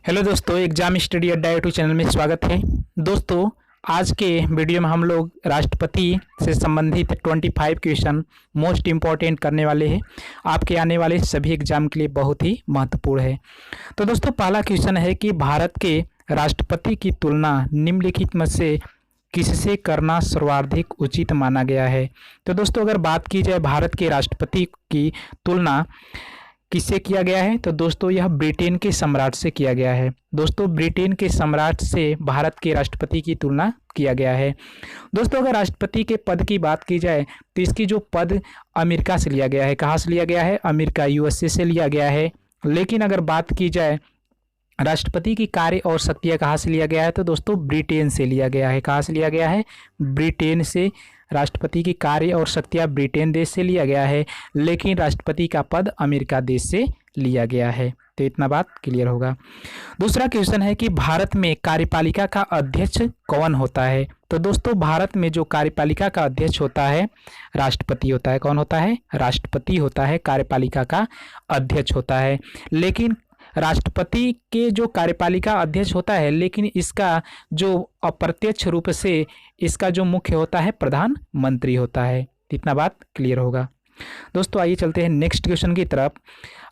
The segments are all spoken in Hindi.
हेलो दोस्तों, एग्जाम स्टडी अड्डा यूट्यूब चैनल में स्वागत है। दोस्तों, आज के वीडियो में हम लोग राष्ट्रपति से संबंधित 25 क्वेश्चन मोस्ट इम्पॉर्टेंट करने वाले हैं। आपके आने वाले सभी एग्जाम के लिए बहुत ही महत्वपूर्ण है। तो दोस्तों, पहला क्वेश्चन है कि भारत के राष्ट्रपति की तुलना निम्नलिखित में से किससे करना सर्वाधिक उचित माना गया है। तो दोस्तों, अगर बात की जाए भारत के राष्ट्रपति की तुलना किससे किया गया है, तो दोस्तों यह ब्रिटेन के सम्राट से किया गया है। दोस्तों, ब्रिटेन के सम्राट से भारत के राष्ट्रपति की तुलना किया गया है। दोस्तों, अगर राष्ट्रपति के पद की बात की जाए तो इसकी जो पद अमेरिका से लिया गया है। कहाँ से लिया गया है? अमेरिका, यूएसए से लिया गया है। लेकिन अगर बात की जाए राष्ट्रपति की कार्य और शक्तियाँ कहाँ से लिया गया है, तो दोस्तों ब्रिटेन से लिया गया है। कहाँ से लिया गया है? ब्रिटेन से। राष्ट्रपति की कार्य और शक्तियाँ ब्रिटेन देश से लिया गया है, लेकिन राष्ट्रपति का पद अमेरिका देश से लिया गया है। तो इतना बात क्लियर होगा। दूसरा क्वेश्चन है कि भारत में कार्यपालिका का अध्यक्ष कौन होता है। तो दोस्तों, भारत में जो कार्यपालिका का अध्यक्ष होता है राष्ट्रपति होता है। कौन होता है? राष्ट्रपति होता है, कार्यपालिका का अध्यक्ष होता है। लेकिन राष्ट्रपति के जो कार्यपालिका अध्यक्ष होता है, लेकिन इसका जो अप्रत्यक्ष रूप से इसका जो मुख्य होता है प्रधानमंत्री होता है। इतना बात क्लियर होगा। दोस्तों, आइए चलते हैं नेक्स्ट क्वेश्चन की तरफ।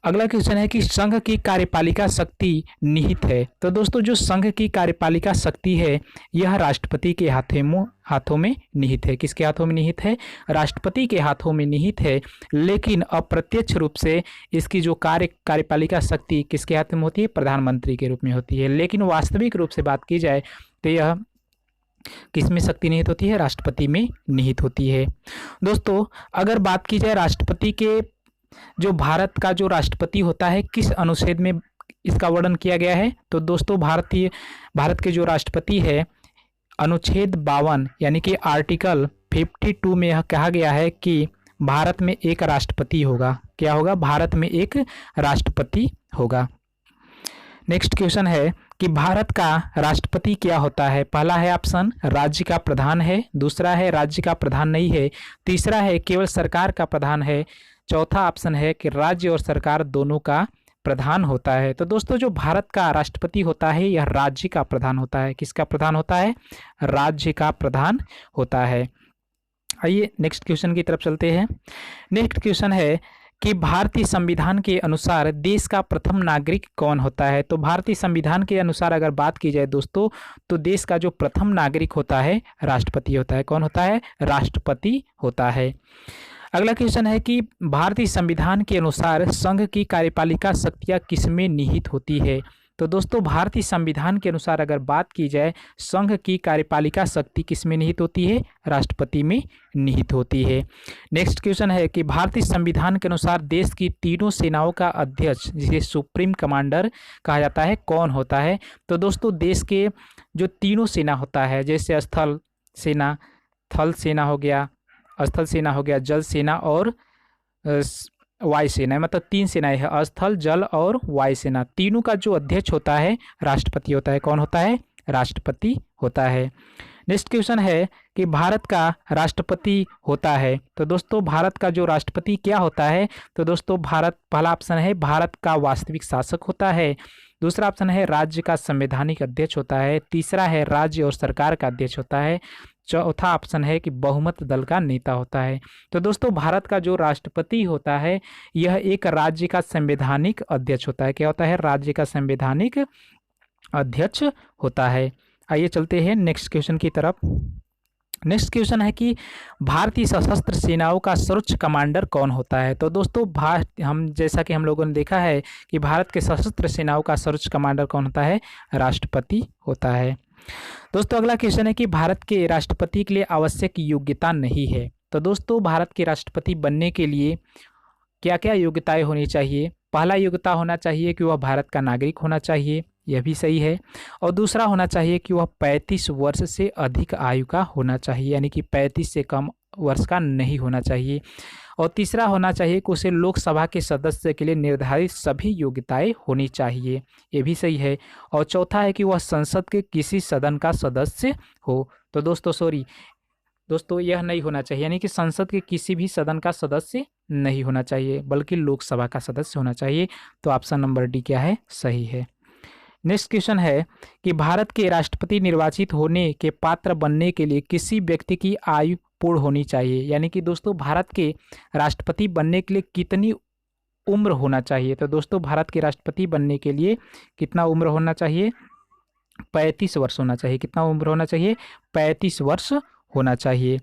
अगला क्वेश्चन है कि संघ की कार्यपालिका शक्ति निहित है। तो दोस्तों, जो संघ की कार्यपालिका शक्ति है यह राष्ट्रपति के हाथों में निहित है। किसके हाथों में निहित है? राष्ट्रपति के हाथों में निहित है। लेकिन अप्रत्यक्ष रूप से इसकी जो कार्यपालिका शक्ति किसके हाथ में होती है? प्रधानमंत्री के रूप में होती है। लेकिन वास्तविक रूप से बात की जाए तो यह किसमें शक्ति निहित होती है? राष्ट्रपति में निहित होती है। दोस्तों, अगर बात की जाए राष्ट्रपति के जो भारत का जो राष्ट्रपति होता है किस अनुच्छेद में इसका वर्णन किया गया है, तो दोस्तों भारत के जो राष्ट्रपति है अनुच्छेद 52 यानी कि आर्टिकल 52 में यह कहा गया है कि भारत में एक राष्ट्रपति होगा। क्या होगा? भारत में एक राष्ट्रपति होगा। नेक्स्ट क्वेश्चन है कि भारत का राष्ट्रपति क्या होता है। पहला है ऑप्शन राज्य का प्रधान है, दूसरा है राज्य का प्रधान नहीं है, तीसरा है केवल सरकार का प्रधान है, चौथा ऑप्शन है कि राज्य और सरकार दोनों का प्रधान होता है। तो दोस्तों, जो भारत का राष्ट्रपति होता है यह राज्य का प्रधान होता है। किसका प्रधान होता है? राज्य का प्रधान होता है। आइए नेक्स्ट क्वेश्चन की तरफ चलते हैं। नेक्स्ट क्वेश्चन है कि भारतीय संविधान के अनुसार देश का प्रथम नागरिक कौन होता है। तो भारतीय संविधान के अनुसार अगर बात की जाए दोस्तों, तो देश का जो प्रथम नागरिक होता है राष्ट्रपति होता है। कौन होता है? राष्ट्रपति होता है। अगला क्वेश्चन है कि भारतीय संविधान के अनुसार संघ की कार्यपालिका शक्तियाँ किसमें निहित होती है। तो दोस्तों, भारतीय संविधान के अनुसार अगर बात की जाए संघ की कार्यपालिका शक्ति किसमें निहित होती है? राष्ट्रपति में निहित होती है। नेक्स्ट क्वेश्चन है कि भारतीय संविधान के अनुसार देश की तीनों सेनाओं का अध्यक्ष जिसे सुप्रीम कमांडर कहा जाता है कौन होता है। तो दोस्तों, देश के जो तीनों सेना होता है जैसे स्थल सेना, थल सेना हो गया, स्थल सेना हो गया, जल सेना और वायु सेना, मतलब तीन सेनाएं हैं, स्थल, जल और वायु सेना। तीनों का जो अध्यक्ष होता है राष्ट्रपति होता है। कौन होता है? राष्ट्रपति होता है। नेक्स्ट क्वेश्चन है कि भारत का राष्ट्रपति होता है। तो दोस्तों, भारत का जो राष्ट्रपति क्या होता है, तो दोस्तों पहला ऑप्शन है भारत का वास्तविक शासक होता है, दूसरा ऑप्शन है राज्य का संवैधानिक अध्यक्ष होता है, तीसरा है राज्य और सरकार का अध्यक्ष होता है, चौथा ऑप्शन है कि बहुमत दल का नेता होता है। तो दोस्तों, भारत का जो राष्ट्रपति होता है यह एक राज्य का संवैधानिक अध्यक्ष होता है। क्या होता है? राज्य का संवैधानिक अध्यक्ष होता है। आइए चलते हैं नेक्स्ट क्वेश्चन की तरफ। नेक्स्ट क्वेश्चन है कि भारतीय सशस्त्र सेनाओं का सर्वोच्च कमांडर कौन होता है। तो दोस्तों, जैसा कि हम लोगों ने देखा है कि भारत के सशस्त्र सेनाओं का सर्वोच्च कमांडर कौन होता है? राष्ट्रपति होता है। दोस्तों, अगला क्वेश्चन है कि भारत के राष्ट्रपति के लिए आवश्यक योग्यता नहीं है। तो दोस्तों, भारत के राष्ट्रपति बनने के लिए क्या क्या योग्यताएं होनी चाहिए? पहला योग्यता होना चाहिए कि वह भारत का नागरिक होना चाहिए, यह भी सही है। और दूसरा होना चाहिए कि वह 35 वर्ष से अधिक आयु का होना चाहिए, यानी कि 35 से कम वर्ष का नहीं होना चाहिए। और तीसरा होना चाहिए कि उसे लोकसभा के सदस्य के लिए निर्धारित सभी योग्यताएं होनी चाहिए, ये भी सही है। और चौथा है कि वह संसद के किसी सदन का सदस्य हो। तो दोस्तों यह नहीं होना चाहिए, यानी कि संसद के किसी भी सदन का सदस्य नहीं होना चाहिए, बल्कि लोकसभा का सदस्य होना चाहिए। तो ऑप्शन नंबर डी क्या है? सही है। नेक्स्ट क्वेश्चन है कि भारत के राष्ट्रपति निर्वाचित होने के पात्र बनने के लिए किसी व्यक्ति की आयु पूर्ण होनी चाहिए। यानी कि दोस्तों भारत के राष्ट्रपति बनने के लिए कितनी उम्र होना चाहिए। तो दोस्तों भारत के राष्ट्रपति बनने के लिए कितना उम्र होना चाहिए, 35 वर्ष होना चाहिए। कितना उम्र होना चाहिए, 35 वर्ष होना चाहिए।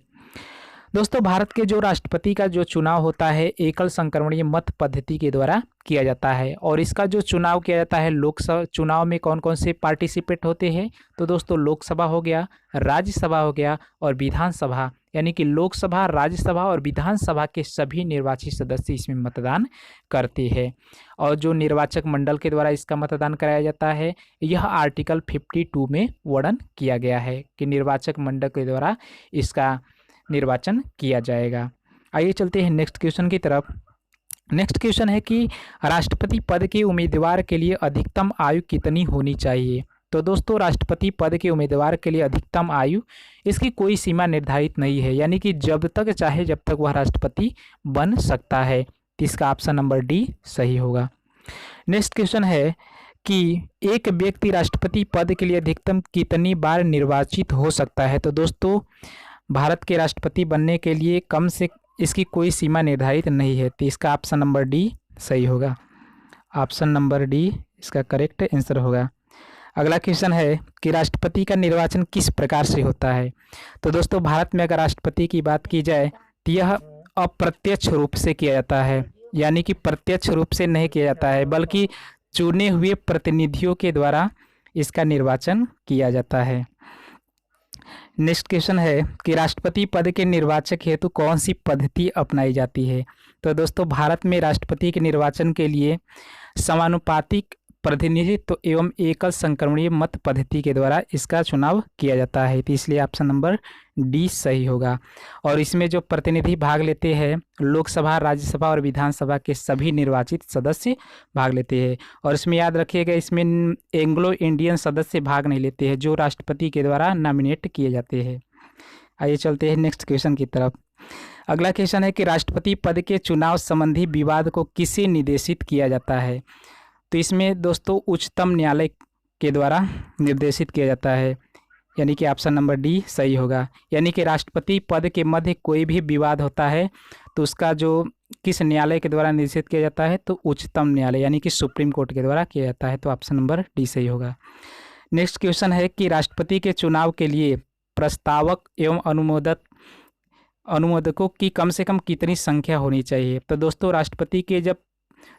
दोस्तों भारत के जो राष्ट्रपति का जो चुनाव होता है एकल संक्रमणीय मत पद्धति के द्वारा किया जाता है। और इसका जो चुनाव किया जाता है, लोकसभा चुनाव में कौन कौन से पार्टिसिपेट होते हैं। तो दोस्तों लोकसभा हो गया, राज्यसभा हो गया और विधानसभा, यानी कि लोकसभा, राज्यसभा और विधानसभा के सभी निर्वाचित सदस्य इसमें मतदान करते हैं। और जो निर्वाचक मंडल के द्वारा इसका मतदान कराया जाता है, यह आर्टिकल 52 में वर्णन किया गया है कि निर्वाचक मंडल के द्वारा इसका निर्वाचन किया जाएगा। आइए चलते हैं नेक्स्ट क्वेश्चन की तरफ। नेक्स्ट क्वेश्चन है कि राष्ट्रपति पद के उम्मीदवार के लिए अधिकतम आयु कितनी होनी चाहिए। तो दोस्तों राष्ट्रपति पद के उम्मीदवार के लिए अधिकतम आयु, इसकी कोई सीमा निर्धारित नहीं है, यानी कि जब तक चाहे जब तक वह राष्ट्रपति बन सकता है। तो इसका ऑप्शन नंबर डी सही होगा। नेक्स्ट क्वेश्चन है कि एक व्यक्ति राष्ट्रपति पद के लिए अधिकतम कितनी बार निर्वाचित हो सकता है। तो दोस्तों भारत के राष्ट्रपति बनने के लिए कम से इसकी कोई सीमा निर्धारित नहीं है। तो इसका ऑप्शन नंबर डी सही होगा। ऑप्शन नंबर डी इसका करेक्ट आंसर होगा। अगला क्वेश्चन है कि राष्ट्रपति का निर्वाचन किस प्रकार से होता है। तो दोस्तों भारत में अगर राष्ट्रपति की बात की जाए तो यह अप्रत्यक्ष रूप से किया जाता है, यानी कि प्रत्यक्ष रूप से नहीं किया जाता है बल्कि चुने हुए प्रतिनिधियों के द्वारा इसका निर्वाचन किया जाता है। नेक्स्ट क्वेश्चन है कि राष्ट्रपति पद के निर्वाचक हेतु कौन सी पद्धति अपनाई जाती है। तो दोस्तों भारत में राष्ट्रपति के निर्वाचन के लिए समानुपातिक प्रतिनिधित्व एवं एकल संक्रमणीय मत पद्धति के द्वारा इसका चुनाव किया जाता है। तो इसलिए ऑप्शन नंबर डी सही होगा। और इसमें जो प्रतिनिधि भाग लेते हैं, लोकसभा, राज्यसभा और विधानसभा के सभी निर्वाचित सदस्य भाग लेते हैं। और इसमें याद रखिएगा, इसमें एंग्लो इंडियन सदस्य भाग नहीं लेते हैं, जो राष्ट्रपति के द्वारा नॉमिनेट किए जाते हैं। आइए चलते हैं नेक्स्ट क्वेश्चन की तरफ। अगला क्वेश्चन है कि राष्ट्रपति पद के चुनाव संबंधी विवाद को किसे निर्देशित किया जाता है। तो इसमें दोस्तों उच्चतम न्यायालय के द्वारा निर्देशित किया जाता है, यानी कि ऑप्शन नंबर डी सही होगा। यानी कि राष्ट्रपति पद के मध्य कोई भी विवाद होता है तो उसका जो किस न्यायालय के द्वारा निर्देशित किया जाता है, तो उच्चतम न्यायालय यानी कि सुप्रीम कोर्ट के द्वारा किया जाता है। तो ऑप्शन नंबर डी सही होगा। नेक्स्ट क्वेश्चन है कि राष्ट्रपति के चुनाव के लिए प्रस्तावक एवं अनुमोदकों की कम से कम कितनी संख्या होनी चाहिए। तो दोस्तों राष्ट्रपति के जब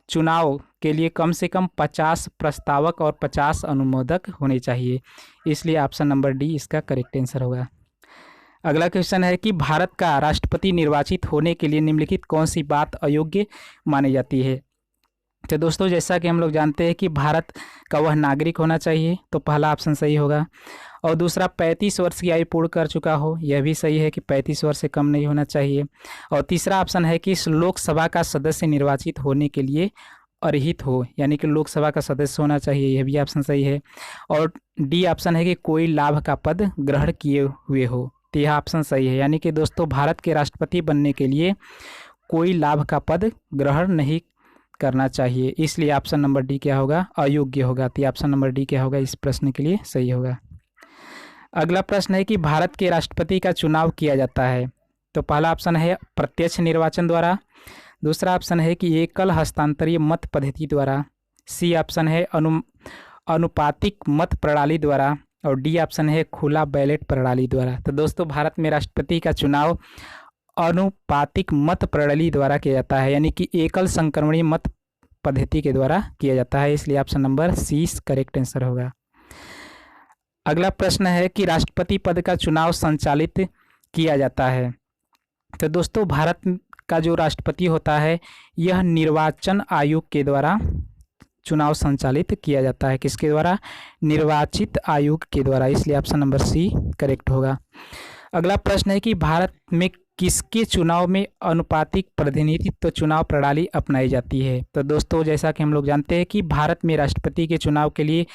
चुनाव के लिए कम से कम 50 प्रस्तावक और 50 अनुमोदक होने चाहिए, इसलिए ऑप्शन नंबर डी इसका करेक्ट आंसर होगा। अगला क्वेश्चन है कि भारत का राष्ट्रपति निर्वाचित होने के लिए निम्नलिखित कौन सी बात अयोग्य मानी जाती है। तो दोस्तों जैसा कि हम लोग जानते हैं कि भारत का वह नागरिक होना चाहिए, तो पहला ऑप्शन सही होगा। और दूसरा 35 वर्ष की आयु पूर्ण कर चुका हो, यह भी सही है कि 35 वर्ष से कम नहीं होना चाहिए। और तीसरा ऑप्शन है कि इस लोकसभा का सदस्य निर्वाचित होने के लिए अर्हित हो, यानी कि लोकसभा का सदस्य होना चाहिए, यह भी ऑप्शन सही है। और डी ऑप्शन है कि कोई लाभ का पद ग्रहण किए हुए हो, तो यह ऑप्शन सही है। यानी कि दोस्तों भारत के राष्ट्रपति बनने के लिए कोई लाभ का पद ग्रहण नहीं करना चाहिए, इसलिए ऑप्शन नंबर डी क्या होगा, अयोग्य होगा। तो ऑप्शन नंबर डी क्या होगा, इस प्रश्न के लिए सही होगा। अगला प्रश्न है कि भारत के राष्ट्रपति का चुनाव किया जाता है। तो पहला ऑप्शन है प्रत्यक्ष निर्वाचन द्वारा, दूसरा ऑप्शन है कि एकल हस्तांतरीय मत पद्धति द्वारा, सी ऑप्शन है अनुपातिक मत प्रणाली द्वारा और डी ऑप्शन है खुला बैलेट प्रणाली द्वारा। तो दोस्तों भारत में राष्ट्रपति का चुनाव अनुपातिक मत प्रणाली द्वारा किया जाता है, यानी कि एकल संक्रमणीय मत पद्धति के द्वारा किया जाता है, इसलिए option number C correct answer होगा। अगला प्रश्न है कि राष्ट्रपति पद का चुनाव संचालित किया जाता है। तो दोस्तों भारत का जो राष्ट्रपति होता है यह निर्वाचन आयोग के द्वारा चुनाव संचालित किया जाता है, किसके द्वारा, निर्वाचित आयोग के द्वारा, इसलिए ऑप्शन नंबर सी करेक्ट होगा। अगला प्रश्न है कि भारत में किसके चुनाव में अनुपातिक प्रतिनिधित्व चुनाव प्रणाली अपनाई जाती है? तो दोस्तों, जैसा कि हम लोग जानते हैं कि भारत में राष्ट्रपति के चुनाव के लिए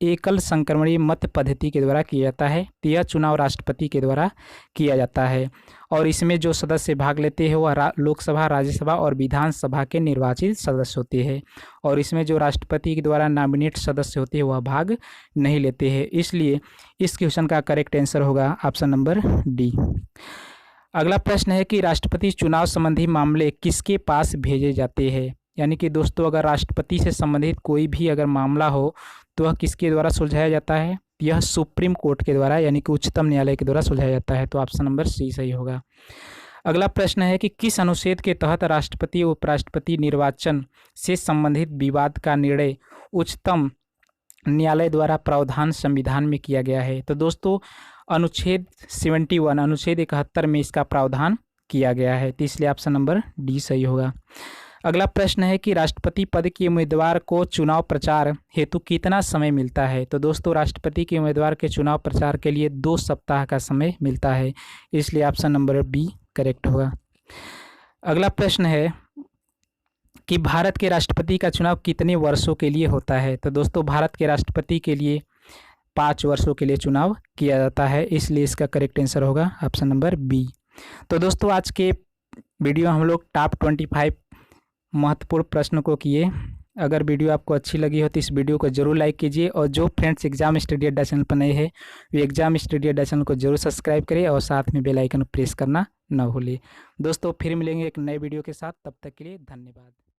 एकल संक्रमणीय मत पद्धति के द्वारा किया जाता है। तो यह चुनाव राष्ट्रपति के द्वारा किया जाता है और इसमें जो सदस्य भाग लेते हैं वह लोकसभा, राज्यसभा और विधानसभा के निर्वाचित सदस्य होते हैं और इसमें जो राष्ट्रपति के द्वारा नॉमिनेट सदस्य होते हैं वह भाग नहीं लेते हैं। इसलिए इस क्वेश्चन का करेक्ट आंसर होगा ऑप्शन नंबर डी। अगला प्रश्न है कि राष्ट्रपति चुनाव संबंधी मामले किसके पास भेजे जाते हैं? यानी कि दोस्तों, अगर राष्ट्रपति से संबंधित कोई भी अगर मामला हो तो वह किसके द्वारा सुलझाया जाता है? यह सुप्रीम कोर्ट के द्वारा यानी कि उच्चतम न्यायालय के द्वारा सुलझाया जाता है। तो ऑप्शन नंबर सी सही होगा। अगला प्रश्न है कि किस अनुच्छेद के तहत राष्ट्रपति और उपराष्ट्रपति निर्वाचन से संबंधित विवाद का निर्णय उच्चतम न्यायालय द्वारा प्रावधान संविधान में किया गया है? तो दोस्तों, अनुच्छेद 71 अनुच्छेद 71 में इसका प्रावधान किया गया है। तो इसलिए ऑप्शन नंबर डी सही होगा। अगला प्रश्न है कि राष्ट्रपति पद के उम्मीदवार को चुनाव प्रचार हेतु कितना समय मिलता है? तो दोस्तों, राष्ट्रपति के उम्मीदवार के चुनाव प्रचार के लिए 2 सप्ताह का समय मिलता है। इसलिए ऑप्शन नंबर बी करेक्ट होगा। अगला प्रश्न है कि भारत के राष्ट्रपति का चुनाव कितने वर्षों के लिए होता है? तो दोस्तों, भारत के राष्ट्रपति के लिए 5 वर्षों के लिए चुनाव किया जाता है। इसलिए इसका करेक्ट आंसर होगा ऑप्शन नंबर बी। तो दोस्तों, आज के वीडियो हम लोग टॉप 25 महत्वपूर्ण प्रश्न को किए। अगर वीडियो आपको अच्छी लगी हो तो इस वीडियो को जरूर लाइक कीजिए और जो फ्रेंड्स एग्जाम स्टडी अड्डा चैनल पर नए हैं वे एग्जाम स्टडी अड्डा चैनल को जरूर सब्सक्राइब करें और साथ में बेल आइकन प्रेस करना न भूलिए। दोस्तों, फिर मिलेंगे एक नए वीडियो के साथ। तब तक के लिए धन्यवाद।